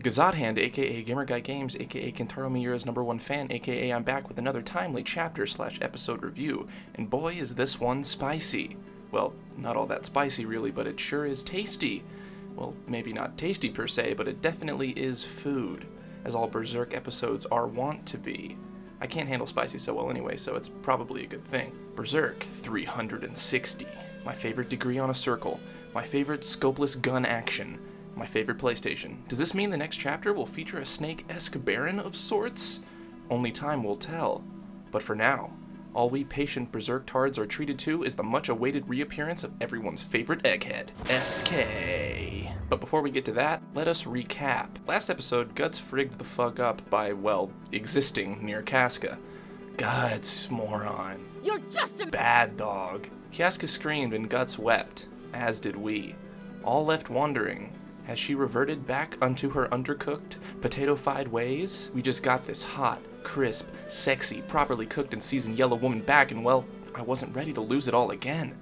Gazadhand, aka GamerGuyGames, aka Kentaro Miura's #1 fan, aka I'm back with another timely chapter/episode review, and boy is this one spicy. Well, not all that spicy really, but it sure is tasty. Well, maybe not tasty per se, but it definitely is food, as all Berserk episodes are wont to be. I can't handle spicy so well anyway, so it's probably a good thing. Berserk 360. My favorite degree on a circle. My favorite scopeless gun action. My favorite PlayStation. Does this mean the next chapter will feature a snake-esque baron of sorts? Only time will tell. But for now, all we patient Berserk tards are treated to is the much-awaited reappearance of everyone's favorite egghead, SK. But before we get to that, let us recap. Last episode, Guts frigged the fuck up by, well, existing near Casca. Guts, moron. You're just a bad dog. Casca screamed and Guts wept, as did we, all left wondering. Has she reverted back unto her undercooked, potato-fied ways? We just got this hot, crisp, sexy, properly cooked and seasoned yellow woman back, and well, I wasn't ready to lose it all again.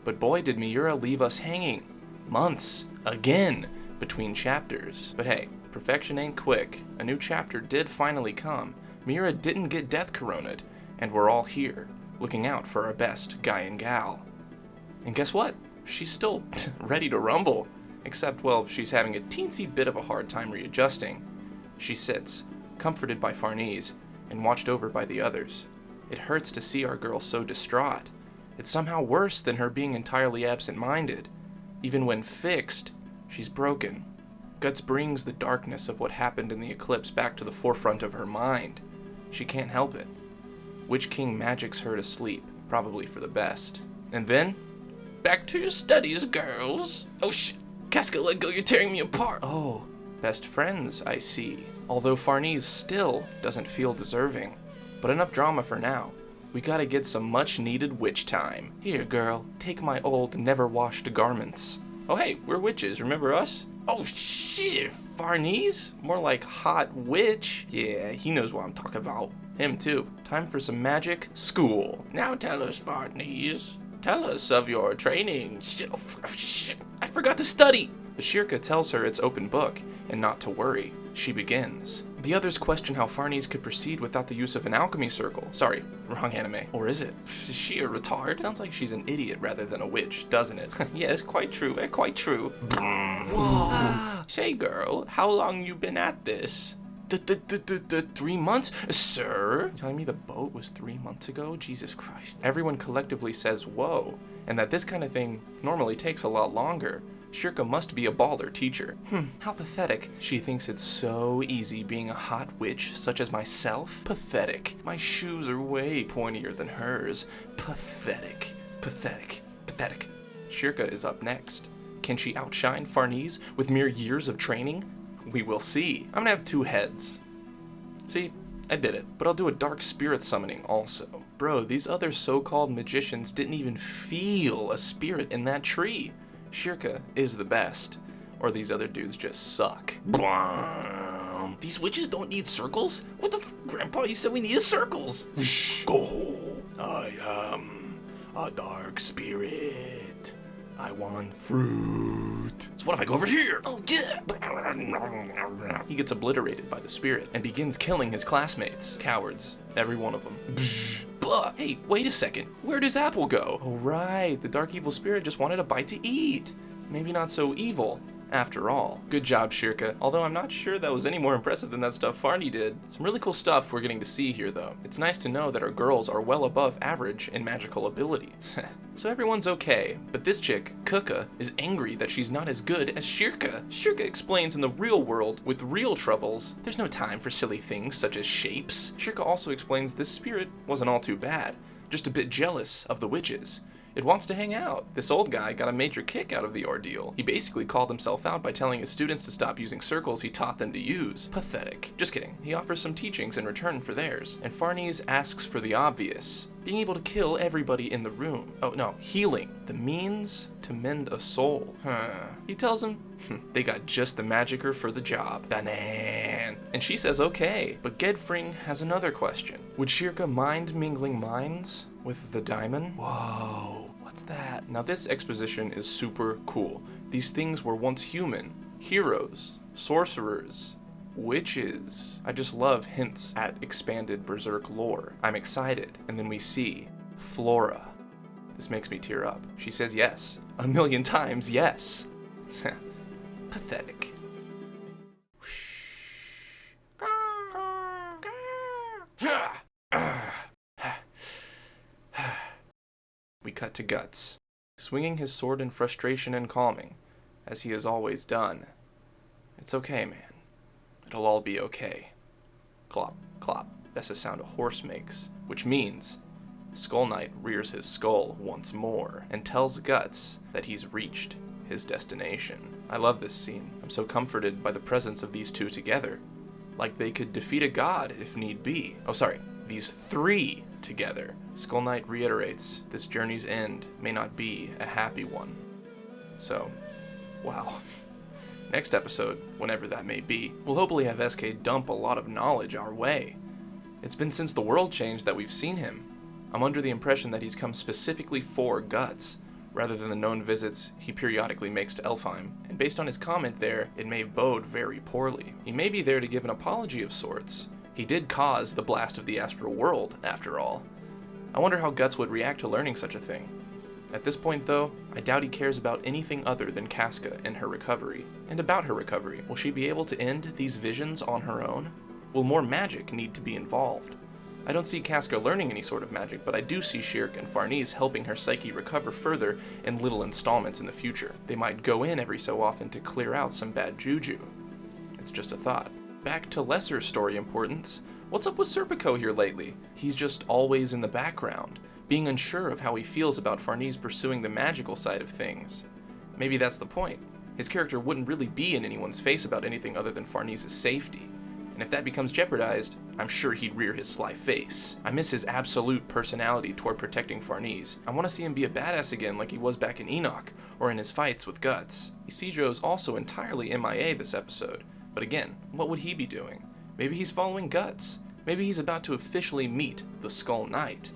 But boy did Miura leave us hanging. Months, again, between chapters. But hey, perfection ain't quick. A new chapter did finally come. Miura didn't get death corona'd, and we're all here, looking out for our best guy and gal. And guess what? She's still ready to rumble. Except, well, she's having a teensy bit of a hard time readjusting. She sits, comforted by Farnese, and watched over by the others. It hurts to see our girl so distraught. It's somehow worse than her being entirely absent-minded. Even when fixed, she's broken. Guts brings the darkness of what happened in the eclipse back to the forefront of her mind. She can't help it. Witch King magics her to sleep, probably for the best. And then, back to your studies, girls. Oh shit. Casca, let go, you're tearing me apart. Oh, best friends, I see. Although Farnese still doesn't feel deserving. But enough drama for now. We gotta get some much-needed witch time. Here, girl, take my old, never-washed garments. Oh hey, we're witches, remember us? Oh shit, Farnese? More like hot witch? Yeah, he knows what I'm talking about. Him too. Time for some magic school. Now tell us, Farnese. Tell us of your training. Shit, I forgot to study. The Shirka tells her it's open book, and not to worry. She begins. The others question how Farnese could proceed without the use of an alchemy circle. Sorry, wrong anime. Or is it? Is she a retard? Sounds like she's an idiot rather than a witch, doesn't it? Yes, quite true, quite true. Whoa. Say girl, how long you been at this? 3 months? Sir? You're telling me the boat was 3 months ago? Jesus Christ. Everyone collectively says whoa, and that this kind of thing normally takes a lot longer. Shirka must be a baller teacher. How pathetic. She thinks it's so easy being a hot witch such as myself? Pathetic. My shoes are way pointier than hers. Pathetic. Pathetic. Pathetic. Shirka is up next. Can she outshine Farnese with mere years of training? We will see. I'm gonna have 2 heads. See, I did it, but I'll do a dark spirit summoning also. Bro, these other so-called magicians didn't even feel a spirit in that tree. Shirka is the best, or these other dudes just suck. These witches don't need circles? What the Grandpa, you said we needed circles. Go. I am a dark spirit. I want fruit. So what if I go over here? Oh yeah! He gets obliterated by the spirit and begins killing his classmates. Cowards. Every one of them. But, hey, wait a second. Where does Apple go? Oh right, the dark evil spirit just wanted a bite to eat. Maybe not so evil, after all. Good job, Shirka. Although I'm not sure that was any more impressive than that stuff Farney did. Some really cool stuff we're getting to see here, though. It's nice to know that our girls are well above average in magical ability. So everyone's okay, but this chick, Kuka, is angry that she's not as good as Shirka. Shirka explains in the real world, with real troubles, there's no time for silly things such as shapes. Shirka also explains this spirit wasn't all too bad, just a bit jealous of the witches. It wants to hang out. This old guy got a major kick out of the ordeal. He basically called himself out by telling his students to stop using circles he taught them to use. Pathetic. Just kidding. He offers some teachings in return for theirs. And Farnese asks for the obvious. Being able to kill everybody in the room. Oh no, healing. The means to mend a soul. He tells him, they got just the magicer for the job. Banan. And she says okay. But Gedfring has another question. Would Shirka mind mingling minds with the diamond? Whoa, what's that? Now this exposition is super cool. These things were once human, heroes, sorcerers, witches. I just love hints at expanded Berserk lore. I'm excited. And then we see Flora. This makes me tear up. She says yes. 1,000,000 times yes. Pathetic. We cut to Guts, swinging his sword in frustration and calming, as he has always done. It's okay, man. It'll all be okay. Clop, clop. That's the sound a horse makes, which means Skull Knight rears his skull once more and tells Guts that he's reached his destination. I love this scene. I'm so comforted by the presence of these two together. Like they could defeat a god if need be. Oh, sorry, these three together. Skull Knight reiterates this journey's end may not be a happy one. So, wow. Next episode, whenever that may be, we'll hopefully have SK dump a lot of knowledge our way. It's been since the world changed that we've seen him. I'm under the impression that he's come specifically for Guts, rather than the known visits he periodically makes to Elfheim, and based on his comment there, it may bode very poorly. He may be there to give an apology of sorts. He did cause the blast of the astral world, after all. I wonder how Guts would react to learning such a thing. At this point, though, I doubt he cares about anything other than Casca and her recovery. And about her recovery, will she be able to end these visions on her own? Will more magic need to be involved? I don't see Casca learning any sort of magic, but I do see Shirk and Farnese helping her psyche recover further in little installments in the future. They might go in every so often to clear out some bad juju. It's just a thought. Back to lesser story importance, what's up with Serpico here lately? He's just always in the background, being unsure of how he feels about Farnese pursuing the magical side of things. Maybe that's the point. His character wouldn't really be in anyone's face about anything other than Farnese's safety. And if that becomes jeopardized, I'm sure he'd rear his sly face. I miss his absolute personality toward protecting Farnese. I want to see him be a badass again like he was back in Enoch, or in his fights with Guts. Isidro's also entirely MIA this episode, but again, what would he be doing? Maybe he's following Guts. Maybe he's about to officially meet the Skull Knight.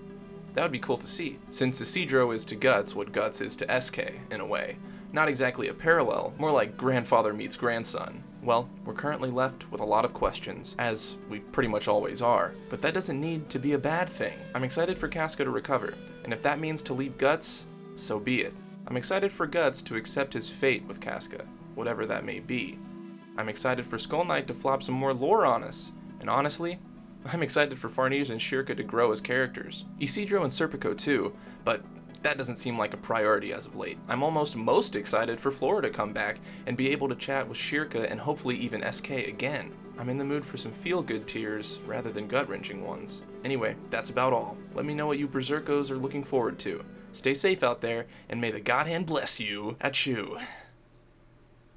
That would be cool to see, since Isidro is to Guts what Guts is to SK, in a way. Not exactly a parallel, more like grandfather meets grandson. Well, we're currently left with a lot of questions, as we pretty much always are, but that doesn't need to be a bad thing. I'm excited for Casca to recover, and if that means to leave Guts, so be it. I'm excited for Guts to accept his fate with Casca, whatever that may be. I'm excited for Skull Knight to flop some more lore on us, and honestly, I'm excited for Farnese and Shirka to grow as characters. Isidro and Serpico too, but that doesn't seem like a priority as of late. I'm almost most excited for Flora to come back and be able to chat with Shirka and hopefully even SK again. I'm in the mood for some feel-good tears rather than gut-wrenching ones. Anyway, that's about all. Let me know what you Berserkos are looking forward to. Stay safe out there, and may the God hand bless you. Achoo.